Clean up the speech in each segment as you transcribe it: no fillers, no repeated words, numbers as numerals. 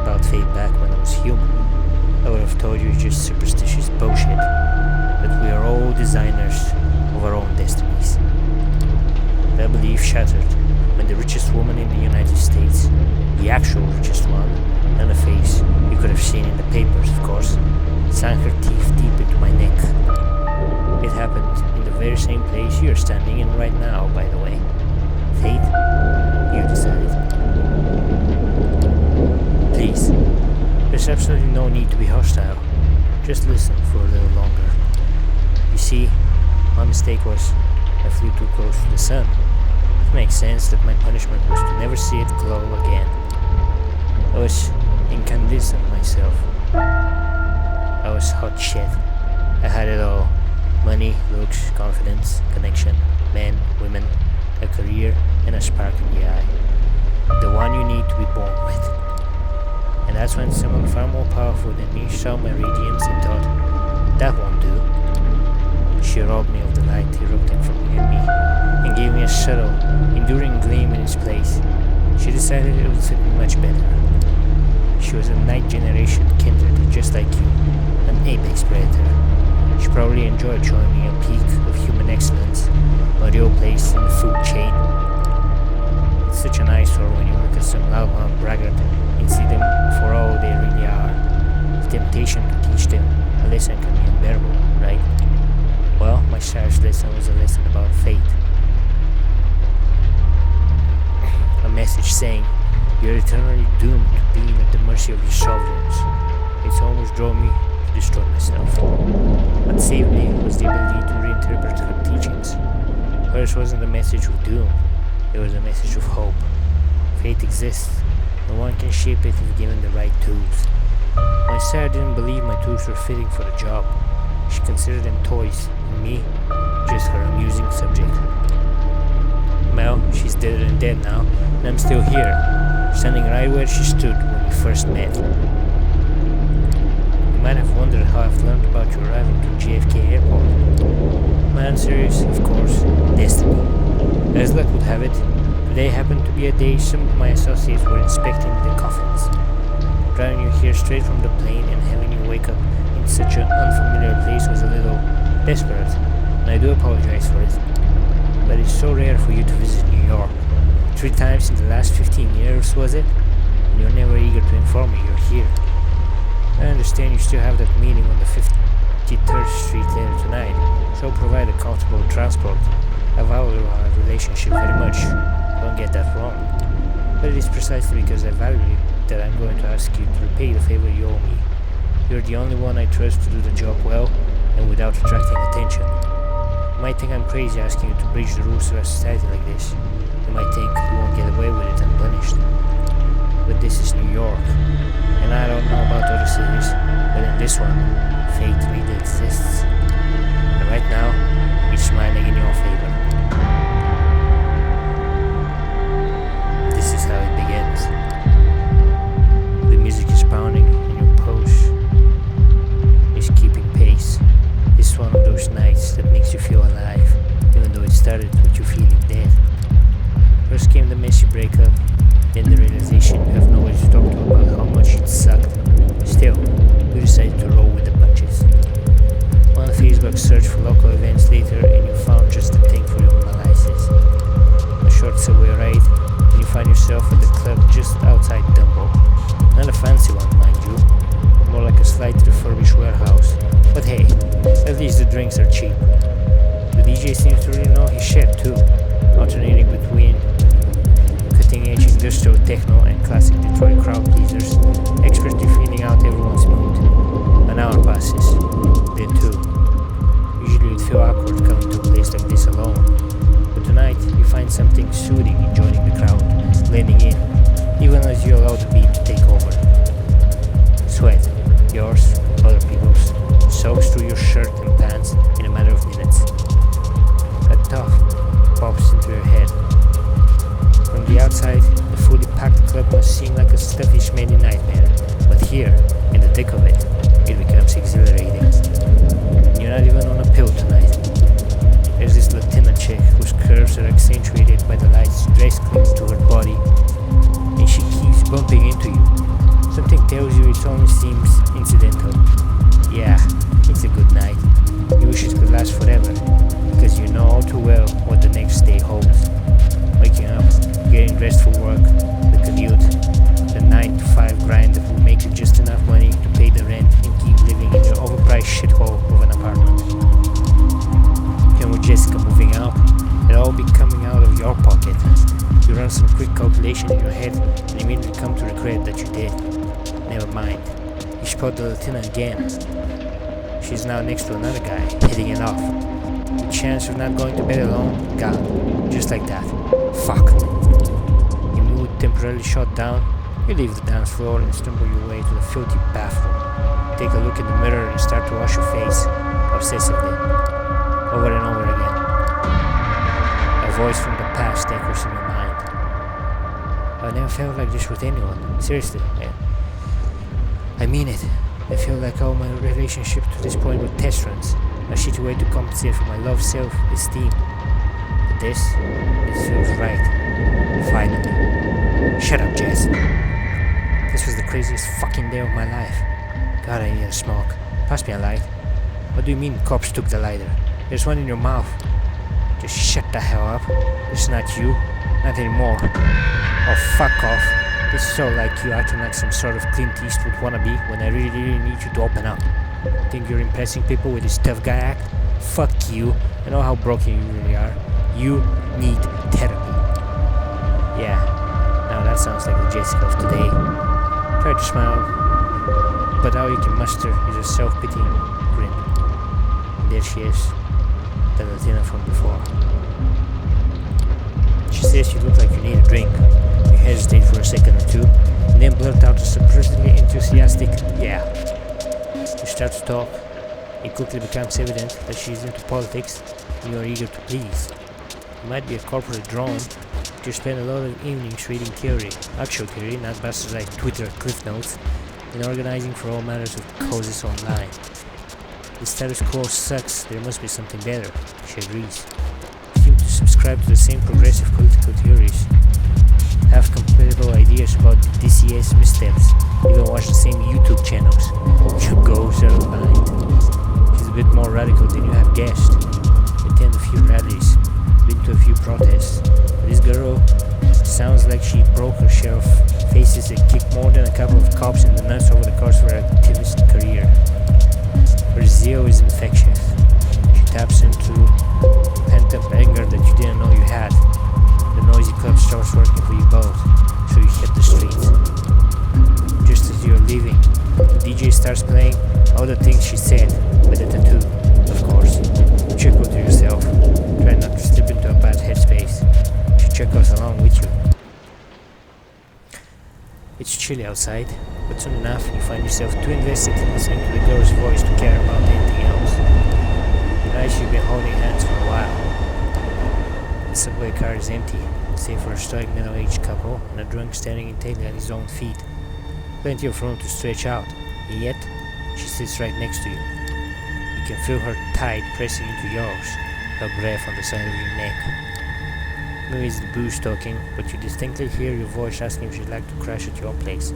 about fate back when I was human, I would have told you just superstitious bullshit. That we are all designers of our own destinies. That belief shattered when the richest woman in the United States, the actual richest one, and a face you could have seen in the papers, of course, sank her teeth deep into my neck. It happened in the very same place you're standing in right now, by the way. Fate? You decided. Please, there's absolutely no need to be hostile. Just listen for a little longer. You see, my mistake was I flew too close to the sun. It makes sense that my punishment was to never see it glow again. I was incandescent myself. I was hot shit. I had it all. Money, looks, confidence, connection, men, women, a career, and a spark in the eye. The one you need to be born with. And that's when someone far more powerful than me saw my radiance and thought, that won't do. She robbed me of the light erupting from within me and gave me a subtle, enduring gleam in its place. She decided it would fit me much better. She was a night generation kindred, just like you, an apex predator. She probably enjoyed showing me a peak of human excellence, a real place in the food chain. It's such an eyesore when you look at some loudmouth braggart and see them for all they really are. The temptation to teach them a lesson can be unbearable, right? Well, my Sarah's lesson was a lesson about fate. A message saying, you're eternally doomed to being at the mercy of your sovereigns. It's almost drove me to destroy myself. What saved me was the ability to reinterpret her teachings. Hers wasn't a message of doom, it was a message of hope. Fate exists, no one can shape it if given the right tools. My Sarah didn't believe my tools were fitting for the job. She considered them toys, and me, just her amusing subject. Well, she's deader than dead now, and I'm still here, standing right where she stood when we first met. You might have wondered how I've learned about your arrival to JFK Airport. My answer is, of course, destiny. As luck would have it, today happened to be a day some of my associates were inspecting the coffins. Driving you here straight from the plane and having you wake up in such an unfamiliar place was a little desperate, and I do apologize for it. But it's so rare for you to visit New York. 3 times in the last 15 years, was it? And you're never eager to inform me you're here. I understand you still have that meeting on the 53rd Street later tonight, so provide a comfortable transport. I value our relationship very much, don't get that wrong. But it is precisely because I value it that I'm going to ask you to repay the favor you owe me. You're the only one I trust to do the job well and without attracting attention. You might think I'm crazy asking you to breach the rules of our society like this. You might think you won't get away with it unpunished. But this is New York, and I don't know about other cities, but in this one, fate really exists. And right now, it's smiling in your favor. This is how it begins. The music is pounding, and your pulse is keeping pace. It's one of those nights that makes you feel alive, even though it started with you feeling dead. First came the messy breakup, then the realization you have nowhere to talk to about how much it sucked. Still, you decided to roll with the punches. On Facebook, search for local events later, and you found just the thing for your analysis. A short subway ride, and you find yourself at the club just outside Dumbo. Not a fancy one, mind you, more like a slightly refurbished warehouse. But hey, at least the drinks are cheap. The DJ seems to really know his shit too, alternating between cutting-edge industrial techno and classic Detroit crowd pleasers, expertly feeling out everyone's mood. An hour passes, then 2. Usually you'd feel awkward coming to a place like this alone, but tonight you find something soothing in joining the crowd, blending in, even as you allow the beat to take over. Sweat, yours, other people's, soaks through your shirt and pants in a matter of minutes. A thought pops into your head. From the outside, the fully packed club must seem like a stuffy, smelly nightmare, but here, in the thick of it, it becomes exhilarating. And you're not even on a pill tonight. There's this Latina chick whose curves are accentuated by the lights dress cling to her body, and she keeps bumping into you. Something never mind. You spot the Latina again. She's now next to another guy, hitting it off. The chance of not going to bed alone, gone. Just like that. Fuck. Your mood temporarily shut down. You leave the dance floor and stumble your way to the filthy bathroom. Take a look in the mirror and start to wash your face, obsessively, over and over again. A voice from the past echoes in your mind. I never felt like this with anyone. Seriously, man. I mean it. I feel like all my relationships to this point were test runs, a shitty way to compensate for my low self-esteem. But this feels right. Finally. Shut up, Jess. This was the craziest fucking day of my life. God, I need a smoke. Pass me a light. What do you mean cops took the lighter? There's one in your mouth. Just shut the hell up. This is not you. Not anymore. Oh, fuck off. This is so like you acting like some sort of Clint Eastwood wannabe when I really need you to open up. Think you're impressing people with this tough guy act? Fuck you. I know how broken you really are. You need therapy. Yeah, now that sounds like the Jessica of today. Try to smile, but all you can muster is a self-pitying grin. And there she is, the Latina from before. She says you look like you need a drink. You hesitate for a second or two, and then blurt out a surprisingly enthusiastic, yeah. You start to talk. It quickly becomes evident that she's into politics, and you are eager to please. You might be a corporate drone, but you spend a lot of evenings reading theory, actual theory, not bastards like Twitter cliff notes, and organizing for all matters of causes online. The status quo sucks, there must be something better, she agrees. You seem to subscribe to the same progressive political theories, have compatible ideas about the DCS missteps, even watch the same YouTube channels. Your goals are aligned. She's a bit more radical than you have guessed. Attend a few rallies, been to a few protests. This girl sounds like she broke her share of faces and kicked more than a couple of cops in the nuts over the course of her activist career. Her zeal is infectious. She taps into pent-up anger that you didn't know you had. The noisy club starts working for you both, so you hit the streets. Just as you're leaving, the DJ starts playing all the things she said, with a tattoo, of course. You chuckle to yourself, try not to slip into a bad headspace. She chuckles along with you. It's chilly outside, but soon enough you find yourself too invested in listening to the girl's voice to care about anything else. Nice, you've been holding hands for a while. The subway car is empty, save for a stoic middle-aged couple and a drunk standing intently at his own feet. Plenty of room to stretch out, and yet she sits right next to you. You can feel her tide pressing into yours, her breath on the side of your neck. Maybe it's the booze talking, but you distinctly hear your voice asking if she'd like to crash at your place.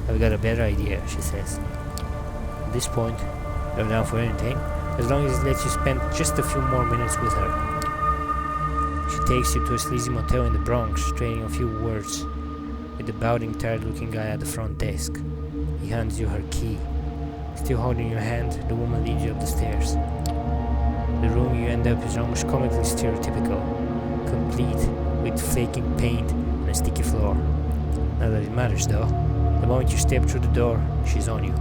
I've got a better idea, she says. At this point, you're down for anything, as long as it lets you spend just a few more minutes with her. She takes you to a sleazy motel in the Bronx, trading a few words with the bowing, tired-looking guy at the front desk. He hands you her key. Still holding your hand, the woman leads you up the stairs. The room you end up is almost comically stereotypical, complete with flaking paint and a sticky floor. Not that it matters though. The moment you step through the door, she's on you.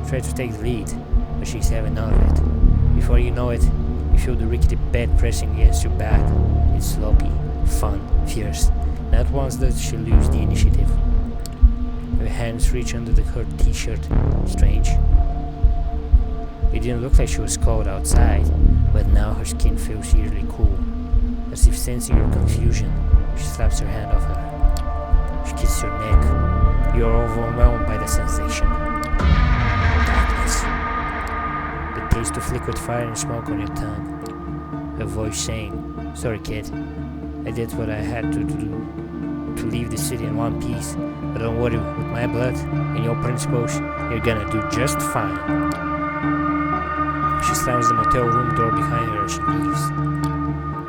Try to take the lead, but she's having none of it. Before you know it, you feel the rickety bed pressing against your back. It's sloppy, fun, fierce. Not once does she lose the initiative. Her hands reach under her t-shirt. Strange. It didn't look like she was cold outside, but now her skin feels eerily cool. As if sensing your confusion, she slaps her hand off her. She kisses your neck. You are overwhelmed by the sensation. Darkness. The taste of liquid fire and smoke on your tongue. Her voice saying, "Sorry kid, I did what I had to do to leave the city in one piece, but don't worry, with my blood and your principles, you're gonna do just fine." She slams the motel room door behind her as she leaves.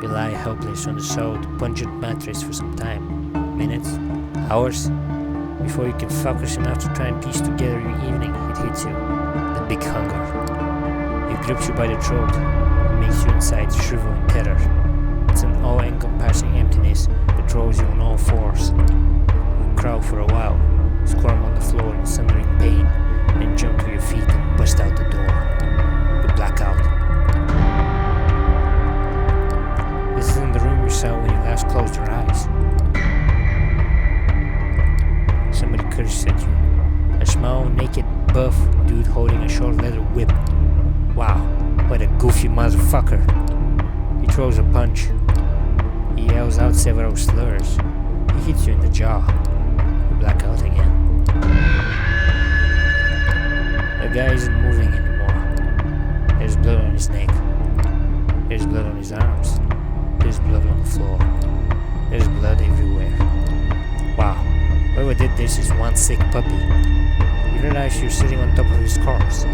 You lie helpless on the soiled, pungent mattress for some time. Minutes? Hours? Before you can focus enough to try and piece together your evening, it hits you. The big hunger. It grips you by the throat and makes you inside shrivel in terror. It's an all-encompassing emptiness that throws you on all fours. You crawl for a while, squirm on the floor in some buff dude holding a short leather whip. Wow, what a goofy motherfucker. He throws a punch. He yells out several slurs. He hits you in the jaw. You black out again. The guy isn't moving anymore. There's blood on his neck. There's blood on his arms. There's blood on the floor. There's blood everywhere. Wow, whoever did this is one sick puppy. You realize you're sitting on top of his corpse.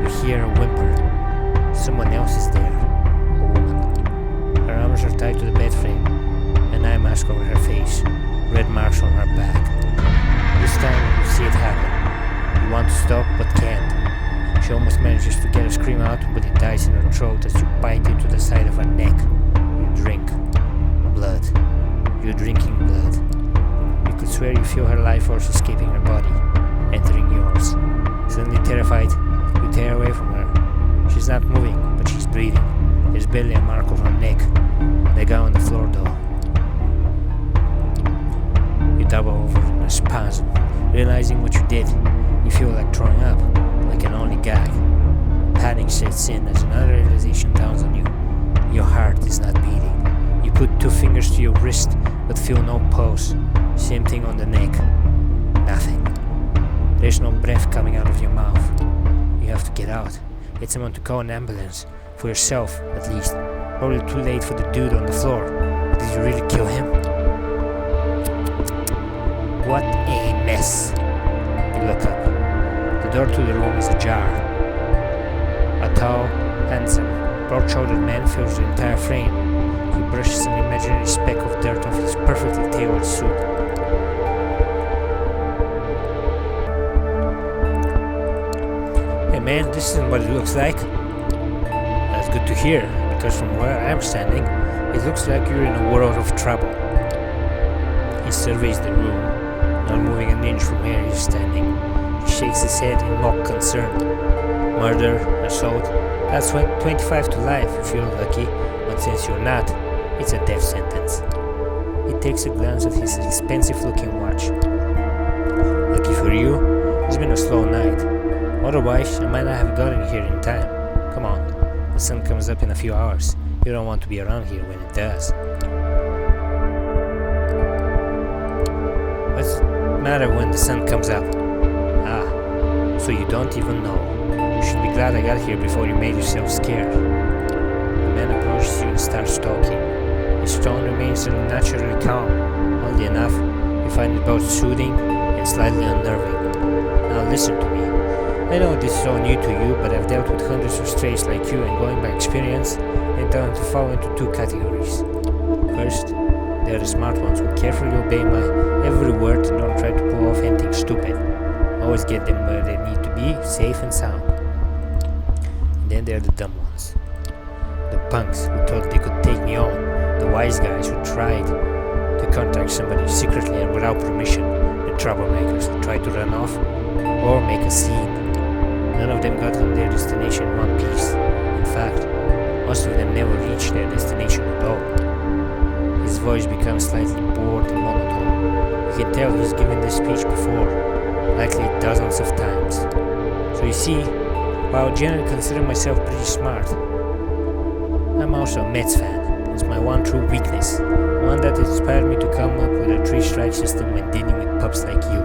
You hear a whimper. Someone else is there. A woman. Her arms are tied to the bed frame. An eye mask over her face. Red marks on her back. This time you see it happen. You want to stop but can't. She almost manages to get a scream out, but it dies in her throat as you bite into the side of her neck. You drink. Blood. You're drinking blood. You could swear you feel her life force escaping her body, entering yours. Suddenly terrified, you tear away from her. She's not moving, but she's breathing. There's barely a mark on her neck. The guy on the floor though. You double over in a spasm. Realizing what you did, you feel like throwing up, like an only gag. Panic sets in as another realization dawns on you. Your heart is not beating. You put 2 fingers to your wrist, but feel no pulse. Same thing on the neck. Nothing. There's no breath coming out of your mouth. You have to get out. Get someone to call an ambulance. For yourself, at least. Probably too late for the dude on the floor. Did you really kill him? What a mess. You look up. The door to the room is ajar. A tall, handsome, broad-shouldered man fills the entire frame. He brushes an imaginary speck of dirt off his perfectly tailored suit. Hey man, this isn't what it looks like. That's good to hear, because from where I'm standing, it looks like you're in a world of trouble. He surveys the room, not moving an inch from where he's standing. He shakes his head in mock concern. Murder, assault, that's 25 to life if you're lucky, but since you're not, it's a death sentence. He takes a glance at his expensive-looking watch. Lucky for you, it's been a slow night. Otherwise, I might not have gotten here in time. Come on, the sun comes up in a few hours. You don't want to be around here when it does. What's the matter when the sun comes up? Ah, so you don't even know. You should be glad I got here before you made yourself scared. The man approaches you and starts talking. His tone remains unnaturally calm. Oddly enough, you find it both soothing and slightly unnerving. Now listen to me. I know this is all new to you, but I've dealt with hundreds of strays like you, and going by experience, I tend to fall into 2 categories. First, they are the smart ones who carefully obey my every word and don't try to pull off anything stupid. Always get them where they need to be, safe and sound. And then there are the dumb ones. The punks who thought they could take me on. The wise guys who tried to contact somebody secretly and without permission. The troublemakers who tried to run off or make a scene. None of them got to their destination in one piece. In fact, most of them never reached their destination at all. His voice becomes slightly bored and monotone. You can tell he's given this speech before, likely dozens of times. So you see, while I generally consider myself pretty smart, I'm also a Mets fan. It's my one true weakness, one that inspired me to come up with a 3-strike system when dealing with pups like you.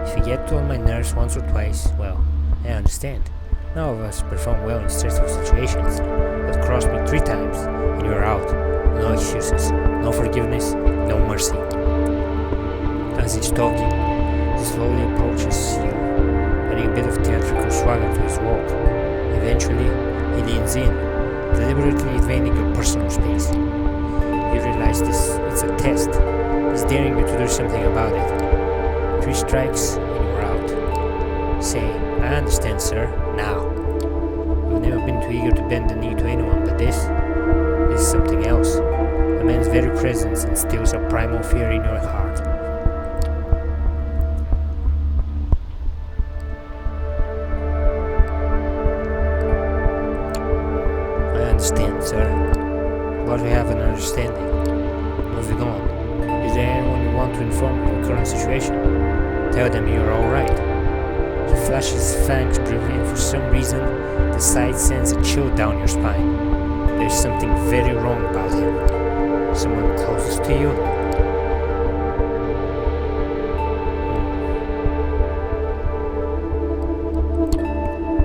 If you get on my nerves once or twice, well, I understand. None of us perform well in stressful situations, but cross me 3 times and you're out. No excuses, no forgiveness, no mercy. As he's talking, he slowly approaches you, adding a bit of theatrical swagger to his walk. Eventually, he leans in, deliberately invading your personal space. You realize it's a test. He's daring you to do something about it. 3 strikes and you're out. Say, I understand, sir, now. You've never been too eager to bend the knee to anyone, but this is something else. A man's very presence instills a primal fear in your heart. I understand, sir. But we have an understanding. Moving on. Is there anyone you want to inform of your current situation? Tell them you're alright. He flashes his fangs briefly, and for some reason, the sight sends a chill down your spine. There's something very wrong about him. Someone closest to you?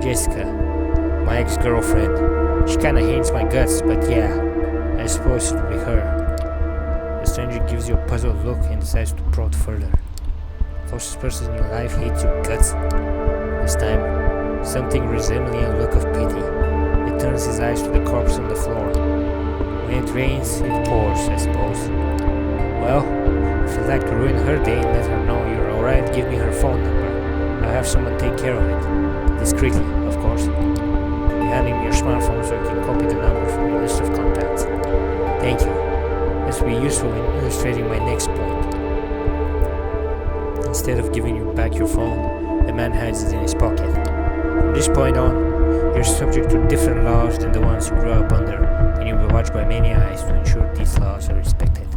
Jessica, my ex-girlfriend. She kinda hates my guts, but yeah, I suppose it would be her. The stranger gives you a puzzled look and decides to prod further. Closest person in your life hates your guts. This time, something resembling a look of pity. He turns his eyes to the corpse on the floor. When it rains, it pours, I suppose. Well, if you'd like to ruin her day and let her know you're alright, give me her phone number. I'll have someone take care of it. Discreetly, of course. You hand him your smartphone so you can copy the number from your list of contacts. Thank you. This will be useful in illustrating my next point. Instead of giving you back your phone, the man hides it in his pocket. From this point on, you're subject to different laws than the ones you grew up under, and you'll be watched by many eyes to ensure these laws are respected.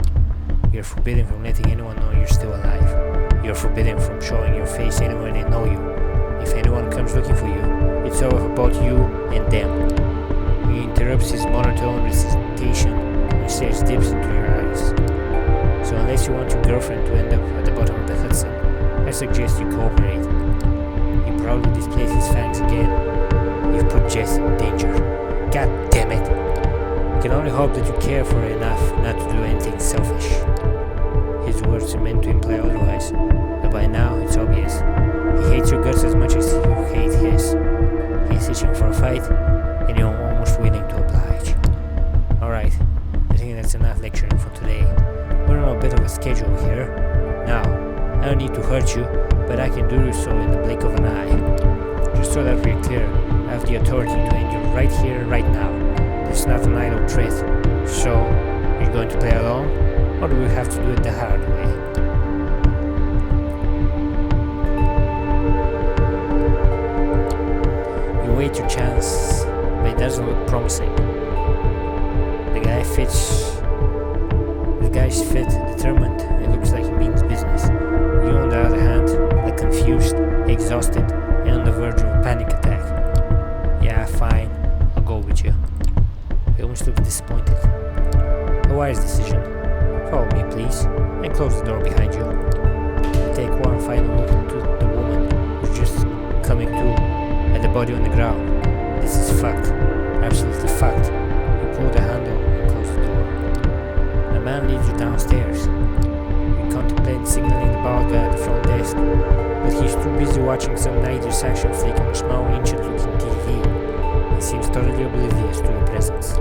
You're forbidden from letting anyone know you're still alive. You're forbidden from showing your face anywhere they know you. If anyone comes looking for you, it's all about you and them. He interrupts his monotone recitation and stares deep into your eyes. So unless you want your girlfriend to end up at the bottom of the Hudson, I suggest you cooperate. He proudly displays his fangs again. You've put Jess in danger. God damn it. I can only hope that you care for her enough not to do anything selfish. His words are meant to imply otherwise, but by now it's obvious. He hates your guts as much as you hate his. He's itching for a fight, and you're almost willing to oblige. Alright, I think that's enough lecturing for today. We're on a bit of a schedule here. Now, I don't need to hurt you, but I can do so in the blink of an eye. Just so that we're clear, I have the authority to end you right here, right now. This is not an idle threat. So, you're going to play along, or do we have to do it the hard way? You wait your chance, but it doesn't look promising. The guy's fit, determined, it looks like he means business. You, on the other hand, are confused, exhausted, and on the verge of a panic attack. Yeah, fine, I'll go with you. You almost look disappointed. A wise decision. Follow me, please, and close the door behind you. You take one final look into the woman who's just coming to, at the body on the ground. This is fucked. Absolutely fucked. You pull the handle and close the door. The man leads you downstairs. You contemplate signaling the bald guy at the front desk, but he's too busy watching some 90s action flick on a small ancient-looking TV. He seems totally oblivious to your presence.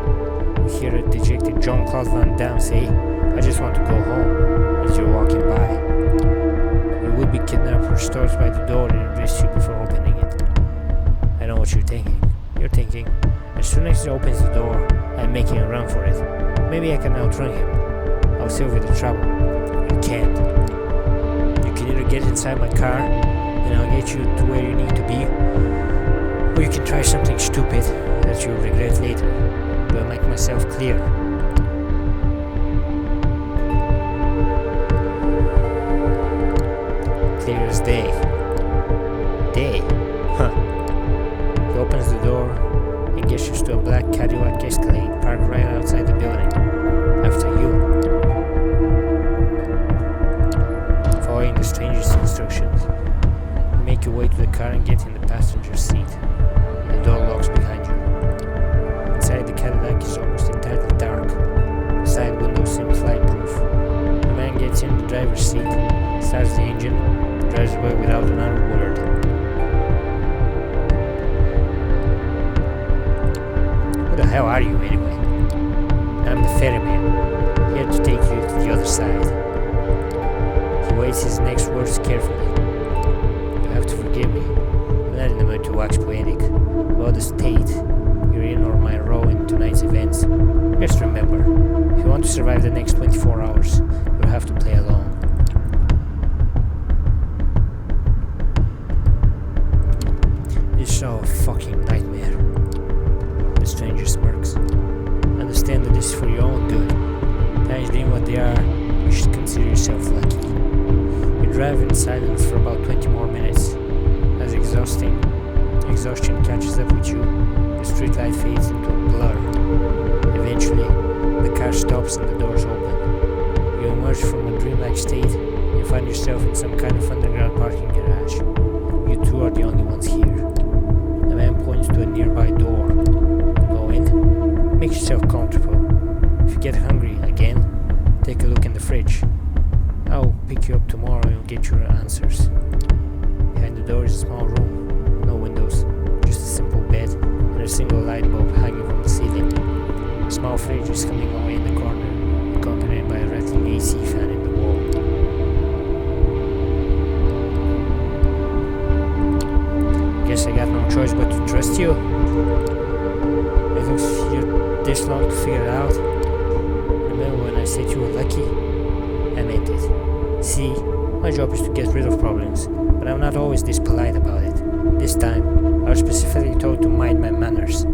You hear a dejected Jean-Claude Van Damme say, "I just want to go home," as you're walking by. Your would-be kidnapper starts by the door and addresses you before opening it. I know what you're thinking. You're thinking, as soon as he opens the door, I'm making a run for it. Maybe I can outrun him. I'll save you the trouble. You can't. You can either get inside my car, and I'll get you to where you need to be, or you can try something stupid that you'll regret later. Do I make myself clear? Clear as day. Day? Huh. He opens the door and gestures to a black Cadillac Escalade parked right outside the building. After you. Following the stranger's instructions, you make your way to the car and get in the passenger seat. The door locks behind you. Inside, the Cadillac is almost entirely dark. The side window seems light-proof. The man gets in the driver's seat, starts the engine, and drives away without another word. Who the hell are you, anyway? I'm the ferryman, here to take you to the other side. He weighs his next words carefully. You have to forgive me. I'm not in the mood to wax poetic about the state you're in or my role in tonight's events. Just remember, if you want to survive the next 24 hours, you'll have to play along. This is all a fucking nightmare. The stranger smirks. Understand that this is for your own good. Times being what they are, you should consider yourself lucky. You drive in silence for about 20 exhausting. Exhaustion catches up with you. The streetlight fades into a blur. Eventually, the car stops and the doors open. You emerge from a dreamlike state and find yourself in some kind of underground parking garage. You two are the only ones here. The man points to a nearby door. Go in. Make yourself comfortable. If you get hungry again, take a look in the fridge. I'll pick you up tomorrow and you'll get your answers. Behind the door is a small room. No windows. Just a simple bed and a single light bulb hanging from the ceiling. A small fridge is humming away in the corner, accompanied by a rattling AC fan in the wall. Guess I got no choice but to trust you. It looks you're this long to figure it out. Remember when I said you were lucky? I meant it. See, my job is to get rid of problems, but I'm not always this polite about it. This time, I was specifically told to mind my manners.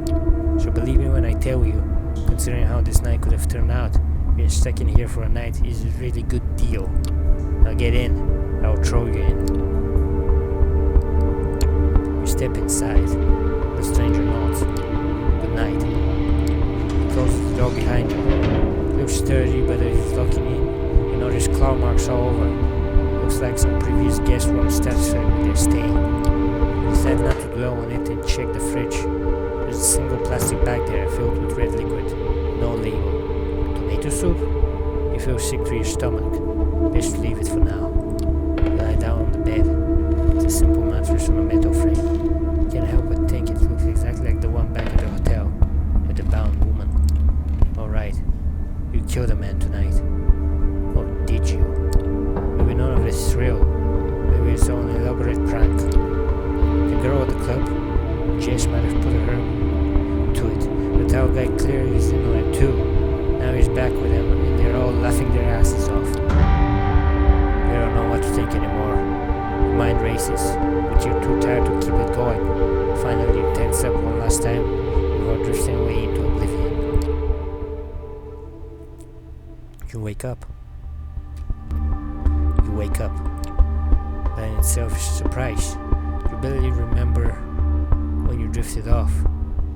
So believe me when I tell you, considering how this night could have turned out, being stuck in here for a night is a really good deal. Now get in, I'll throw you in. You step inside. The stranger nods. Good night. He closes the door behind you. Looks sturdy, but as he's locking in, you notice claw marks all over. Looks like some previous guests weren't satisfied with their stay. You decide not to dwell on it and check the fridge. There's a single plastic bag there filled with red liquid. No label. Tomato soup? You feel sick to your stomach. Best to leave it for now. You lie down on the bed. It's a simple mattress on a metal frame. You can't help but think it looks exactly like the one back at the hotel, with the bound woman. Alright, you killed a man tonight. Or did you? Maybe none of this is real. Maybe it's all an elaborate prank. The girl at the club, Jess might have put her to it. The tall guy clearly is in on it too. Now he's back with them and they're all laughing their asses off. You don't know what to think anymore. Your mind races, but you're too tired to keep it going. Finally you tense up one last time before drifting away into oblivion. You wake up. That in itself is a surprise. You barely remember when you drifted off.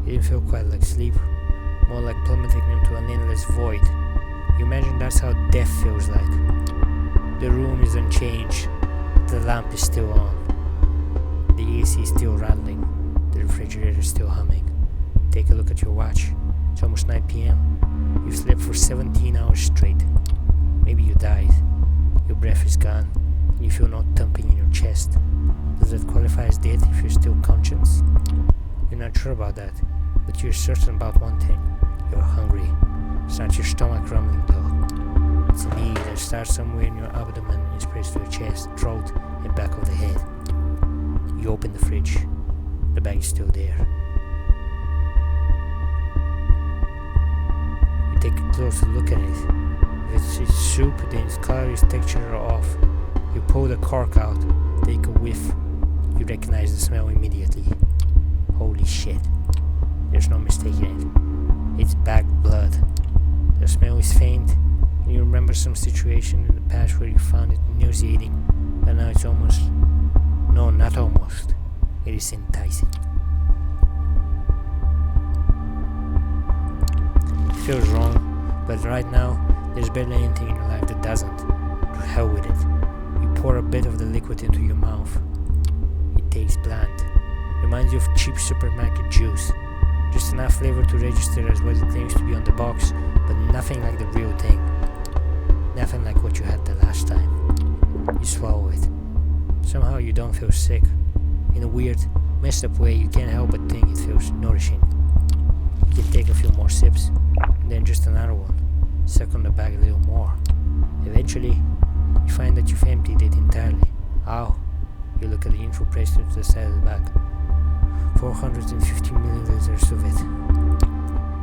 It didn't feel quite like sleep, more like plummeting into an endless void. You imagine that's how death feels like. The room is unchanged, the lamp is still on, the AC is still rattling, the refrigerator is still humming. Take a look at your watch. It's almost 9 p.m. You've slept for 17 hours straight. Maybe you died. Your breath is gone, and you feel no thumping in your chest. Does that qualify as dead if you're still conscious? You're not sure about that, but you're certain about one thing. You're hungry. It's not your stomach rumbling though. It's a need that starts somewhere in your abdomen and spreads to your chest, throat, and back of the head. You open the fridge. The bag is still there. You take a closer look at it. If it's soup, then its color, its texture are off. You pull the cork out, take a whiff. You recognize the smell immediately. Holy shit. There's no mistaking it. It's bagged blood. The smell is faint, and you remember some situation in the past where you found it nauseating, but now it's almost... No, not almost. It is enticing. It feels wrong, but right now, there's barely anything in your life that doesn't. To hell with it. You pour a bit of the liquid into your mouth. It tastes bland. Reminds you of cheap supermarket juice. Just enough flavor to register as what it claims to be on the box, but nothing like the real thing. Nothing like what you had the last time. You swallow it. Somehow you don't feel sick. In a weird, messed up way, you can't help but think it feels nourishing. You can take a few more sips, and then just another one. Suck on the bag a little more. Eventually, you find that you've emptied it entirely. Ow! You look at the info pressed to the side of the bag. 450 milliliters of it.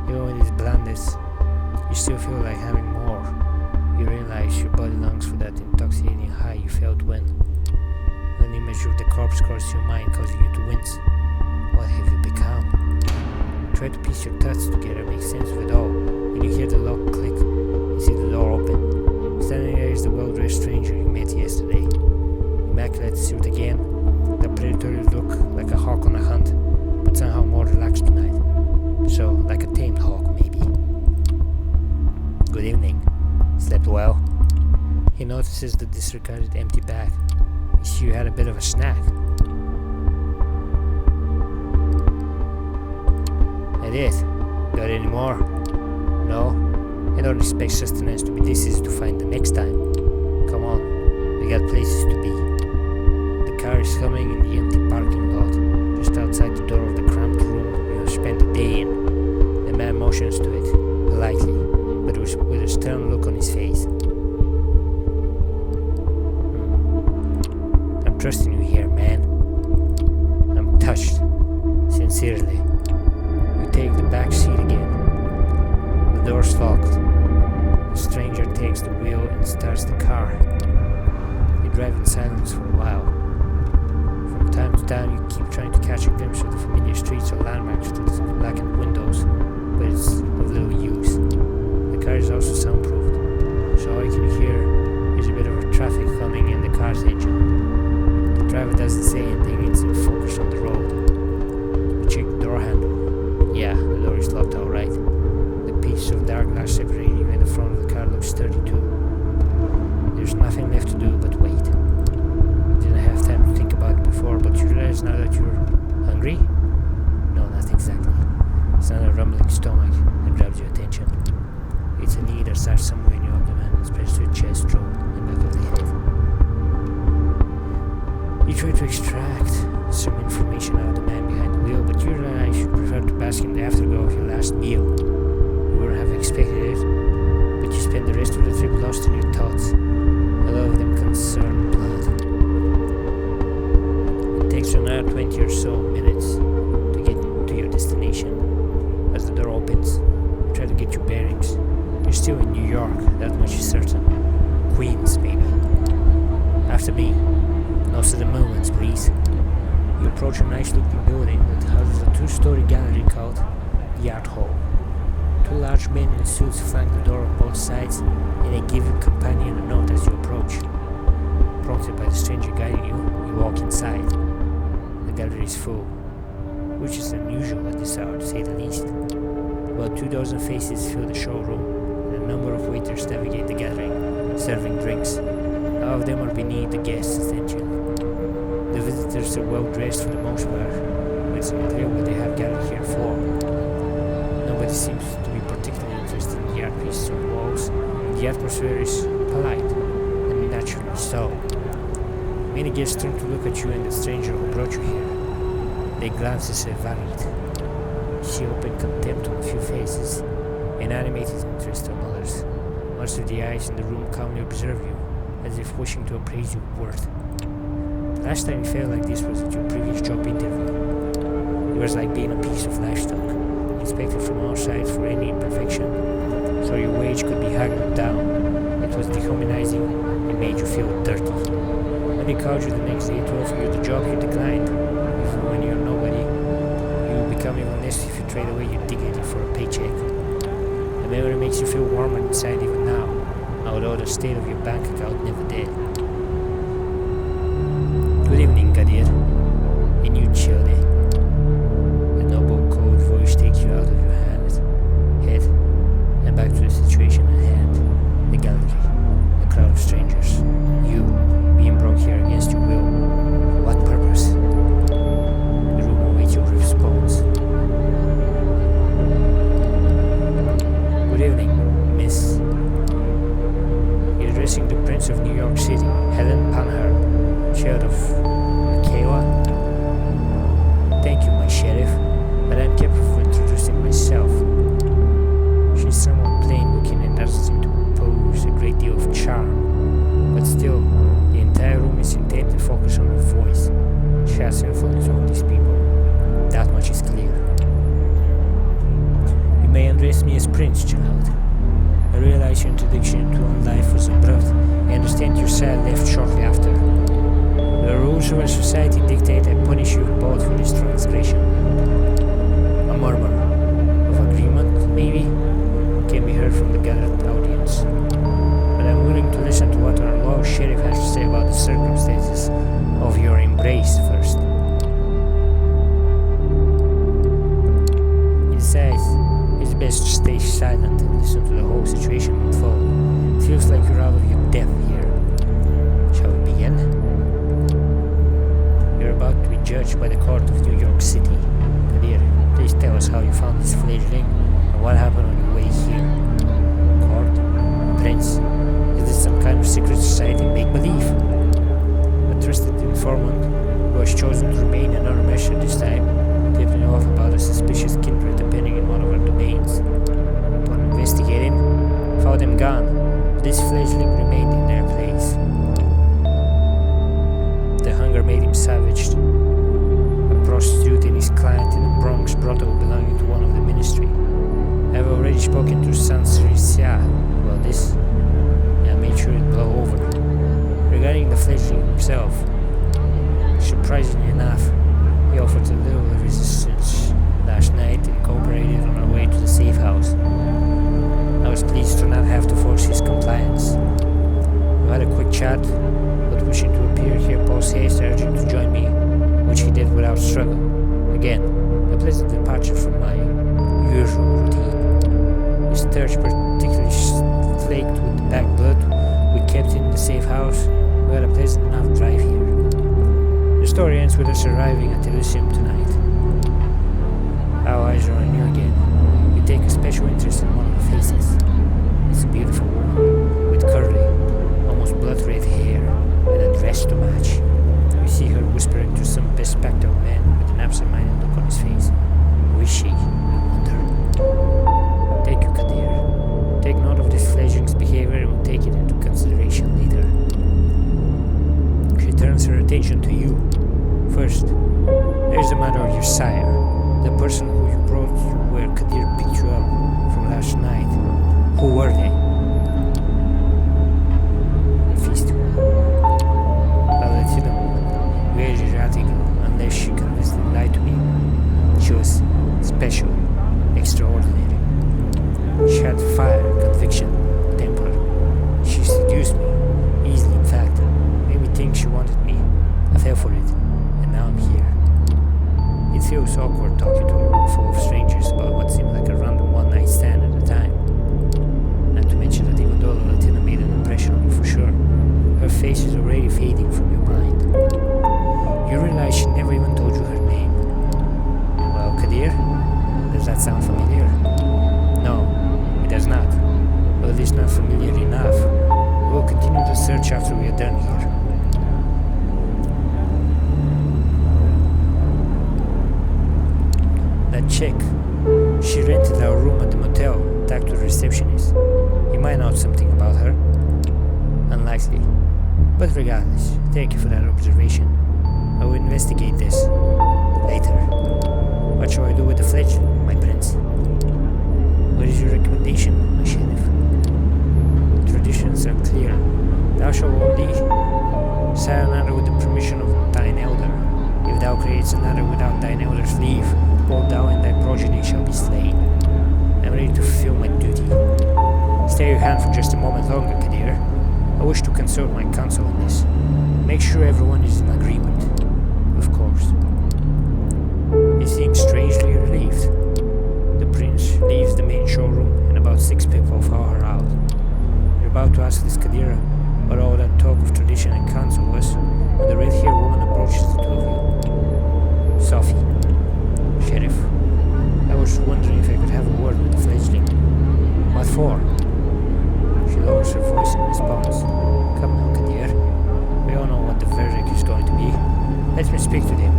Even with its blandness, you still feel like having more. You realize your body longs for that intoxicating high you felt when an image of the corpse crosses your mind, causing you to wince. What have you become? Try to piece your thoughts together, make sense of it all. When you hear the lock click, you see the door open. Standing there is the well-dressed stranger you met yesterday. Immaculate suit again, the predatory look, like a hawk on a hunt, but somehow more relaxed tonight. So, like a tamed hawk, maybe. Good evening. Slept well? He notices the disregarded empty bag. You see you had a bit of a snack. I did. Got any more? No? I don't expect sustenance to be this easy to find the next time. Come on, we got places to be. The car is humming in the empty parking lot, just outside the door of the cramped room you have spent the day in. The man motions to it, politely, but with a stern look on his face. I'm trusting you here, man. I'm touched, sincerely. You take the back seat again. The door's locked. The stranger takes the wheel and starts the car. You drive in silence for a while. From time to time, you keep trying to catch a glimpse of the familiar streets or landmarks through the blackened windows, but it's of little use. The car is also soundproofed, so all you can hear is a bit of a traffic humming in the car's engine. The driver doesn't say anything, it's in focus on the road. You check the door handle. Yeah, the door is locked alright. The piece of dark glass separating you and the front of the car looks sturdy too. There's nothing left to do but wait. You didn't have time to think about it before, but you realize now that you're hungry? No, not exactly. It's not a rumbling stomach that grabs your attention. It's a knee that starts somewhere in your abdomen and spreads to your chest, throat, and back of the head. You try to extract some information out of the man behind the wheel, but you realize you prefer to bask in the afterglow of your last meal. You wouldn't have expected it, but you spend the rest of the trip lost in your thoughts. A lot of them concern blood. It takes you another 20 or so minutes to get to your destination. As the door opens, you try to get your bearings. You're still in New York, that much is certain. Queens, maybe. After me. No sudden movements, please. You approach a nice-looking building that houses a two-story gallery called the Art Hall. Two large men in suits flank the door on both sides, and they give your companion a note as you approach. Prompted by the stranger guiding you, you walk inside. The gallery is full, which is unusual at this hour, to say the least. About 24 faces fill the showroom, and a number of waiters navigate the gathering, serving drinks. All of them are beneath the guests' attention. The visitors are well dressed for the most part, but it's unclear what they have gathered here for. Nobody seems to be particularly interested in the art pieces on the walls, and the atmosphere is polite, and naturally so. Many guests turn to look at you and the stranger who brought you here. Their glances are varied. You see open contempt on a few faces, and animated interest on others. Most of the eyes in the room calmly observe you, as if wishing to appraise your worth. The last time you felt like this was at your previous job interview. It was like being a piece of livestock, inspected from all sides for any imperfection, so your wage could be haggled down. It was dehumanizing and made you feel dirty. When they called you the next day to offer you the job, you declined. Even when you're nobody, you become even less if you trade away your dignity for a paycheck. The memory makes you feel warmer inside even now, although the state of your bank account never did. Good evening, Gadir. And you, Chile. A noble, cold voice takes you out of your head and back to the situation at hand. The gallery, a crowd of strangers. You, being brought here against your will. For what purpose? The room awaits your response. Good evening, Miss. You're addressing the Prince of New York City, Helen Panhard, child of Michaela. Thank you, my sheriff, but I'm capable of introducing myself. She's somewhat plain-looking and doesn't seem to pose a great deal of charm, but still, the entire room is intently focused on her voice. She has influence over these people. That much is clear. You may address me as Prince, child. I realize your introduction into own life was abrupt. I understand your sire left shortly after. The rules of our society dictate I punish you both for this transgression. A murmur of agreement, maybe, can be heard from the gathered audience. But I'm willing to listen to what our loyal sheriff has to say about the circumstances of your embrace first. judged by the court of New York City. Kadir, please tell us how you found this fledgling and what happened on your way here. Court? Prince? Is this some kind of secret society make-believe? A trusted informant who has chosen to remain anonymous at this time, tipping off about a suspicious kindred appearing in one of our domains. Upon investigating, found them gone. This fledgling remained in their place. The hunger made him savaged. A prostitute and his client in a Bronx brothel belonging to one of the ministry. I have already spoken to Sansricia about this, and I made sure it blow over. Regarding the fledgling himself, surprisingly enough, he offered a little resistance last night and cooperated on our way to the safe house. I was pleased to not have to force his compliance. We had a quick chat, but wishing to appear here post-haste, urging to join me, which he did without struggle. Again, a pleasant departure from my usual routine. His thirst particularly flaked with the back blood we kept in the safe house. We had a pleasant enough drive here. The story ends with us arriving at Elysium tonight. Our eyes are on you again. We take a special interest in one of the faces. It's a beautiful woman with curly, almost blood-red hair and a dress to match. We see her whispering to some bespectacled man with an absent-minded look on his face. Who is she? I wonder. Thank you, Kadir. Take note of this fledgling's behavior and we'll take it into consideration later. She turns her attention to you. First, there's the matter of your sire, the person who you brought you where Kadir picked you up from last night. Who were they? Refused to. I'll let you know. Very radical, unless she convincingly lied to me. She was special, extraordinary. She had fire, conviction, temper. She seduced me, easily in fact. Made me think she wanted me. I fell for it, and now I'm here. It feels awkward talking to a room full of strangers about what seemed like a random one-night stand at the time. Not to mention that even though Latina made an impression on you for sure, her face is already fading from your mind. You realize she never even told you her name. Well, Kadir, does that sound familiar? No, it does not. Well, at least not familiar enough. We'll continue the search after we are done here. That chick, she rented our room at the motel, talked to the receptionist. You might know something about her. Unlikely. But regardless, thank you for that observation. I will investigate this later. What shall I do with the fledgling, my prince? What is your recommendation, my sheriff? Traditions are clear. Thou shalt only sire another with the permission of thine elder. If thou creates another without thine elder's leave, both thou and thy progeny shall be slain. I am ready to fulfill my duty. Stay your hand for just a moment longer, Kadir. I wish to consult my counsel on this. Make sure everyone is in agreement. Of course. He seems strangely relieved. The prince leaves the main showroom and about 6 people follow her out. You're about to ask this Kadir what all that talk of tradition and counsel was when the red-haired woman approaches the two of you. Sophie. Sheriff, I was wondering if I could have a word with the fledgling. What for? She lowers her voice in response. Come now, Kadir. We all know what the verdict is going to be. Let me speak to them.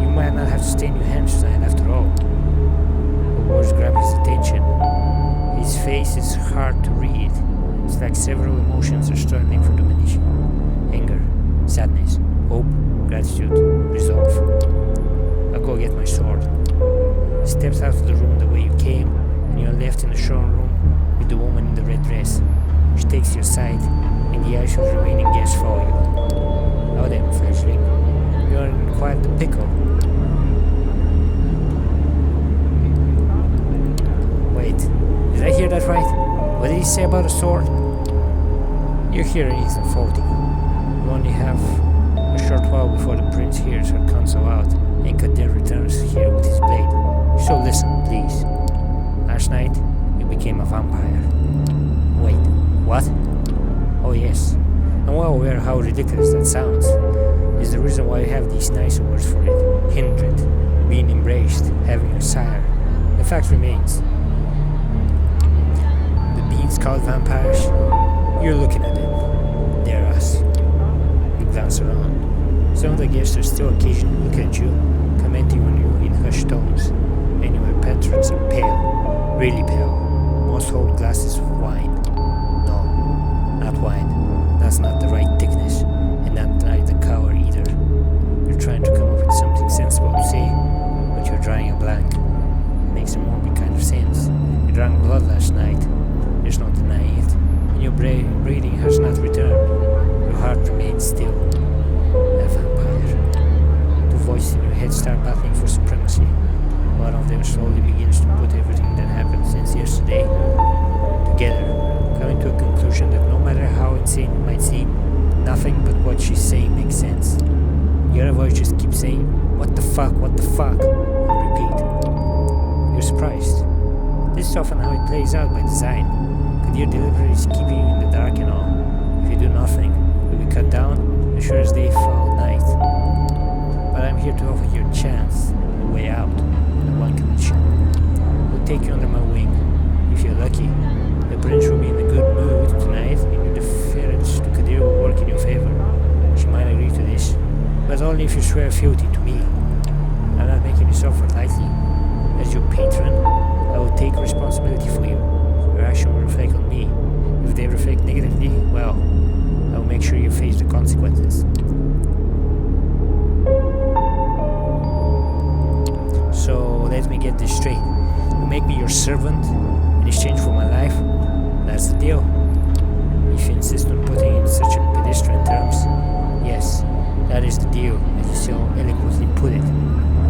You might not have to stain your hands tonight after all. The words grab his attention. His face is hard to read. It's like several emotions are struggling for domination. Anger, sadness, hope, gratitude, resolve. I'll go get my sword. He steps out of the room the way you came, and you are left in the showroom with the woman in the red dress. She takes your side, and the eyes of the remaining guests follow you. Now then, fledgling, you are in quite the pickle. Wait, did I hear that right? What did he say about a sword? Your hearing isn't faulty. You only have a short while before the prince hears her counsel out, and Kadir returns here with his blade. So listen, please. Last night, you became a vampire. Wait, what? Oh yes, I'm well aware how ridiculous that sounds. It's the reason why I have these nicer words for it. Hindred, being embraced, having a sire. The fact remains. The beings called vampires, you're looking at them. They're us. You glance around. Some of the guests are still occasionally looking at you, commenting on you in hushed tones. Many of your patrons are pale, really pale. Most hold glasses of wine. No, not wine. That's not the right thickness, and not the color either. You're trying to come up with something sensible to say, but you're drawing a blank. It makes a morbid kind of sense. You drank blood last night. There's no denying it. And your breathing has not returned. Your heart remains still. A vampire. The voices in your head start battling for supremacy. One of them slowly begins to put everything that happened since yesterday together, coming to a conclusion that no matter how insane it might seem, nothing but what she's saying makes sense. The other voice just keeps saying, what the fuck, and repeat. You're surprised. This is often how it plays out by design. Kadir deliberately is keeping you in the dark and all. If you do nothing, you'll be cut down as sure as day fall night. But I'm here to offer you a chance, a way out, on one condition. I'll take you under my wing. If you're lucky, the prince will be in a good mood tonight, and your deference to Kadir will work in your favor. She might agree to this, but only if you swear fealty to me. I'm not making this offer lightly. As your patron, I will take responsibility for you. Your action will reflect on me. If they reflect negatively, well, I will make sure you face the consequences. So let me get this straight. You make me your servant in exchange for my life? That's the deal. If you insist on putting it in such a pedestrian terms, yes, that is the deal, as you so eloquently put it.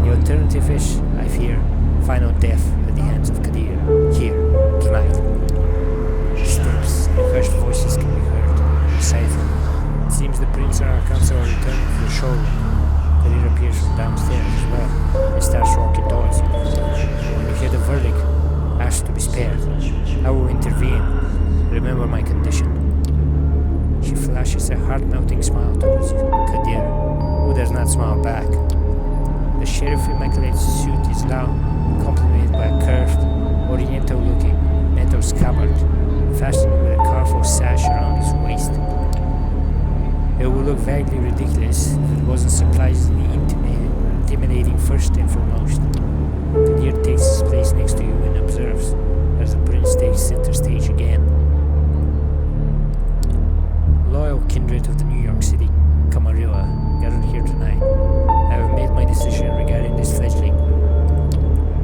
The alternative is, I fear, final death at the hands of Kadir, here, tonight. Steps and hushed voices can be heard, beside them. It seems the prince and our council are returning to the showroom. Kadir appears from downstairs as well, and starts walking towards you. When you hear the verdict, ask to be spared. I will intervene. Remember my condition. She flashes a heart-melting smile towards you, Kadir, who does not smile back. The sheriff's immaculate suit is now complemented by a curved, oriental-looking metal scabbard, fastened with a colorful sash around his waist. It would look vaguely ridiculous if it wasn't surprisingly intimidating first and foremost. Kadir takes his place next to you and observes as the prince takes center stage again. Loyal kindred of the New York City Camarilla gathered here tonight. I have made my decision regarding this fledgling.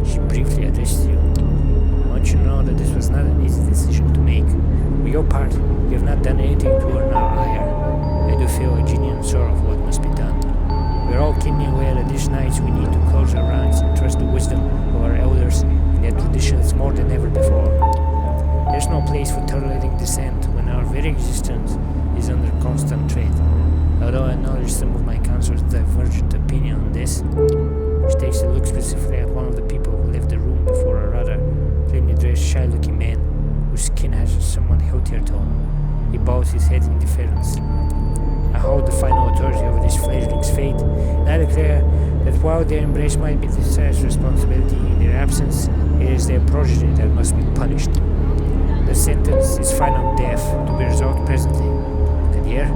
She briefly addressed you. I want you to know that this was not an easy decision to make. For your part, you have not done anything to earn our ire. I do feel a genuine sorrow for what must be done. We are all keenly aware that these nights we need to close our ranks and trust the wisdom of our elders and their traditions more than ever before. There's no place for tolerating dissent when our very existence is under constant threat. Although I acknowledge some of my counselor's divergent opinion on this, she takes a look specifically at one of the people who left the room before a rather plainly dressed, shy-looking man whose skin has a somewhat healthier tone. He bows his head in deference. I hold the final authority over this fledgling's fate, and I declare that while their embrace might be Desaire's responsibility, in their absence, it is their progeny that must be punished. The sentence is final death, to be resolved presently. Kadir?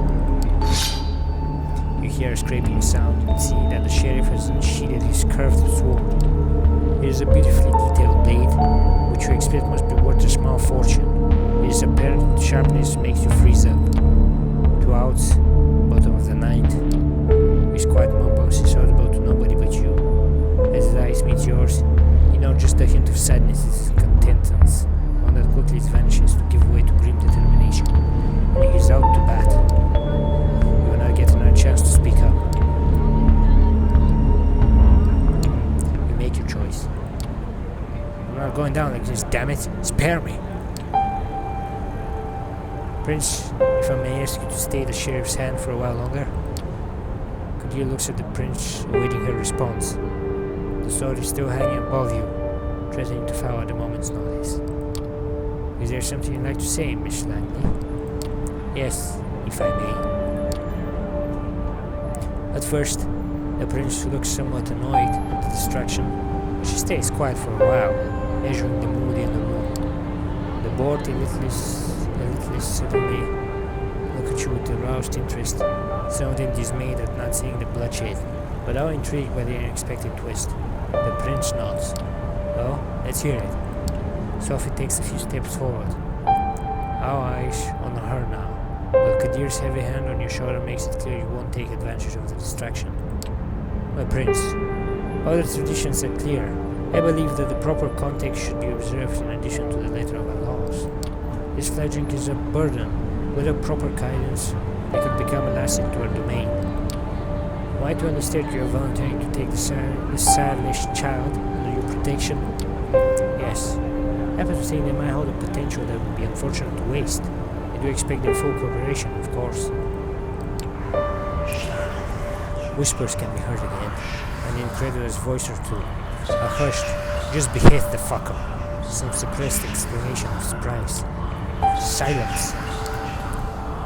You hear a scraping sound and see that the sheriff has unsheathed his curved sword. It is a beautifully detailed blade, which you expect must be worth a small fortune. Its apparent sharpness makes you freeze up. 2 outs, bottom of the ninth. His quiet mumbles is audible to nobody but you. As his eyes meet yours, you know just a hint of sadness is contentance, one that quickly vanishes to give way to grim determination. And he is out to bat. You will not get another chance to speak up. You make your choice. I'm not going down like this, damn it. Spare me. Prince, if I may ask you to stay the sheriff's hand for a while longer. Kadir looks at the prince, awaiting her response. The sword is still hanging above you, threatening to fall at a moment's notice. Is there something you'd like to say, Miss Langley? Yes, if I may. At first, the prince looks somewhat annoyed at the distraction, but she stays quiet for a while, measuring the mood in the room. The bored elitist suddenly look at you with aroused interest, some of them dismayed at not seeing the bloodshed, but all intrigued by the unexpected twist. The prince nods. Well, let's hear it. Sophie takes a few steps forward. Our eyes on her now, but Kadir's heavy hand on your shoulder makes it clear you won't take advantage of the distraction. My prince, other traditions are clear. I believe that the proper context should be observed in addition to the letter of our laws. This fledgling is a burden. Without proper guidance, they could become an asset to our domain. Am I to understand you are volunteering to take this childish child under your protection? Yes. I happen to think they might hold a potential that would be unfortunate to waste. I do expect their full cooperation, of course. Whispers can be heard again, and an incredulous voice or two. A hushed, just behead the fucker. Some suppressed exclamation of surprise. Silence.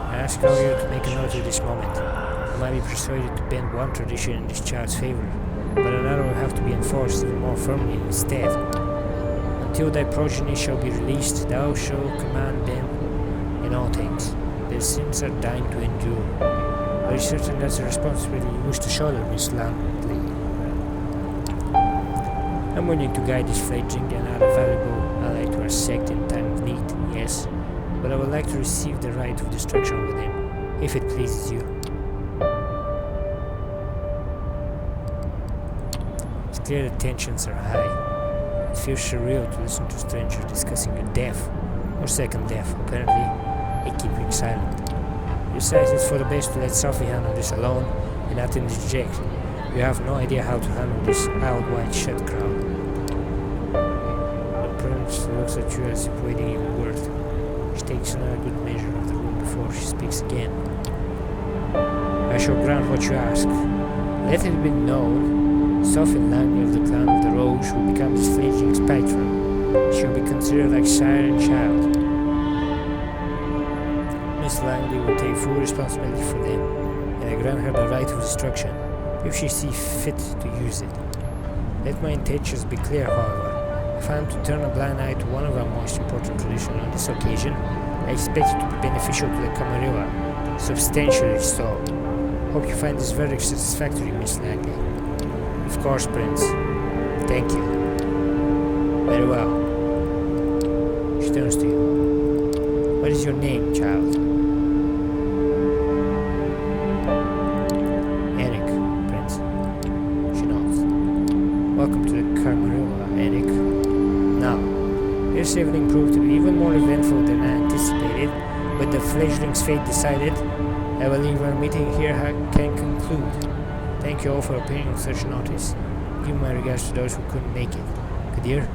I ask all you to make a note of this moment. You might be persuaded to bend one tradition in this child's favor, but another will have to be enforced even more firmly instead. Until thy progeny shall be released, thou shalt command them in all things. Their sins are thine to endure. Are you certain that's a responsibility you wish to shoulder, Miss Langley? I'm willing to guide this fledgling and add a valuable ally to our sect in time of need, yes, but I would like to receive the right of destruction with him, if it pleases you. It's clear the tensions are high. It feels surreal to listen to strangers discussing your death, or second death. Apparently, they keep you silent. You decide it's for the best to let Sophie handle this alone and not interject. You have no idea how to handle this loud, wide shut crowd. The prince looks at you as if waiting your word. She takes another good measure of the room before she speaks again. I shall grant what you ask. Let it be known, Sophie Langley of the clan of the Rose will become this fledgling's patron. She will be considered like sire and child. Miss Langley will take full responsibility for them, and I grant her the right of destruction, if she sees fit to use it. Let my intentions be clear, however. If I am to turn a blind eye to one of our most important traditions on this occasion, I expect it to be beneficial to the Camarilla, substantially so. Hope you find this verdict satisfactory, Miss Langley. Of course, Prince. Thank you. Very well. She turns to you. What is your name, child? Eric, Prince. She nods. Welcome to the Camarilla, Eric. Now, this evening proved to be even more eventful than I anticipated, but the fledgling's fate decided. I believe our meeting here can conclude. Thank you all for appearing on such notice. Give my regards to those who couldn't make it. Kadir,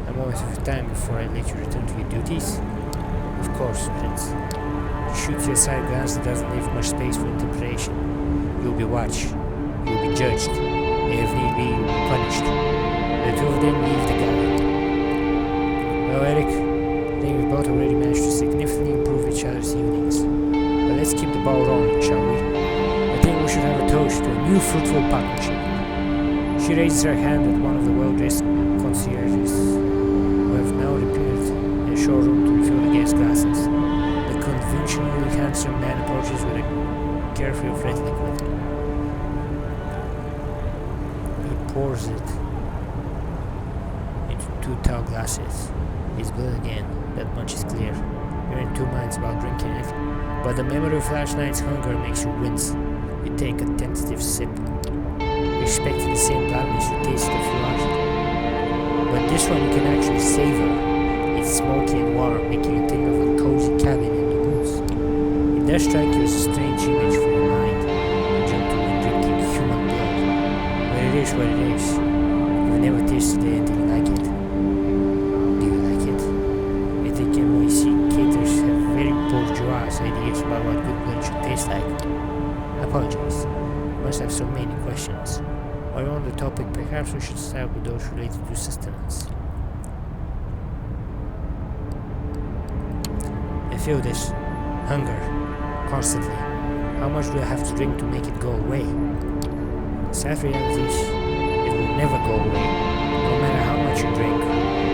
a moment of time before I let you return to your duties. Of course, Prince. She shoots you a side glance that doesn't leave much space for interpretation. You'll be watched. You'll be judged. And if need be, you'll be punished. The two of them leave the gallery. Well, Eric, I think we've both already managed to significantly improve each other's evenings. But let's keep the ball rolling, shall we? I think we should have a toast to a new fruitful partnership. She raises her hand at one of the well-dressed concierges, who have now appeared in the showroom to refill the gas glasses. The conventionally handsome man approaches with a carefree of red liquid. He pours it into 2 tall glasses. It's blue again, that much is clear. You're in 2 minds about drinking it, but the memory of last night's hunger makes you wince. You take a tentative sip. You expect the same blandness you tasted a few hours ago. But this one you can actually savor. It's smoky and warm, making you think of a cozy cabin in the woods. It does strike you as a strange image for your mind. You jump to when drinking human blood. But it is what it is. You've never tasted anything like it. Do you like it? I think NYC caterers have very bourgeois ideas about what good blood should taste like. I apologize. You must have so many questions. While on the topic, perhaps we should start with those related to sustenance. I feel this hunger constantly. How much do I have to drink to make it go away? Sad reality is it will never go away, no matter how much you drink.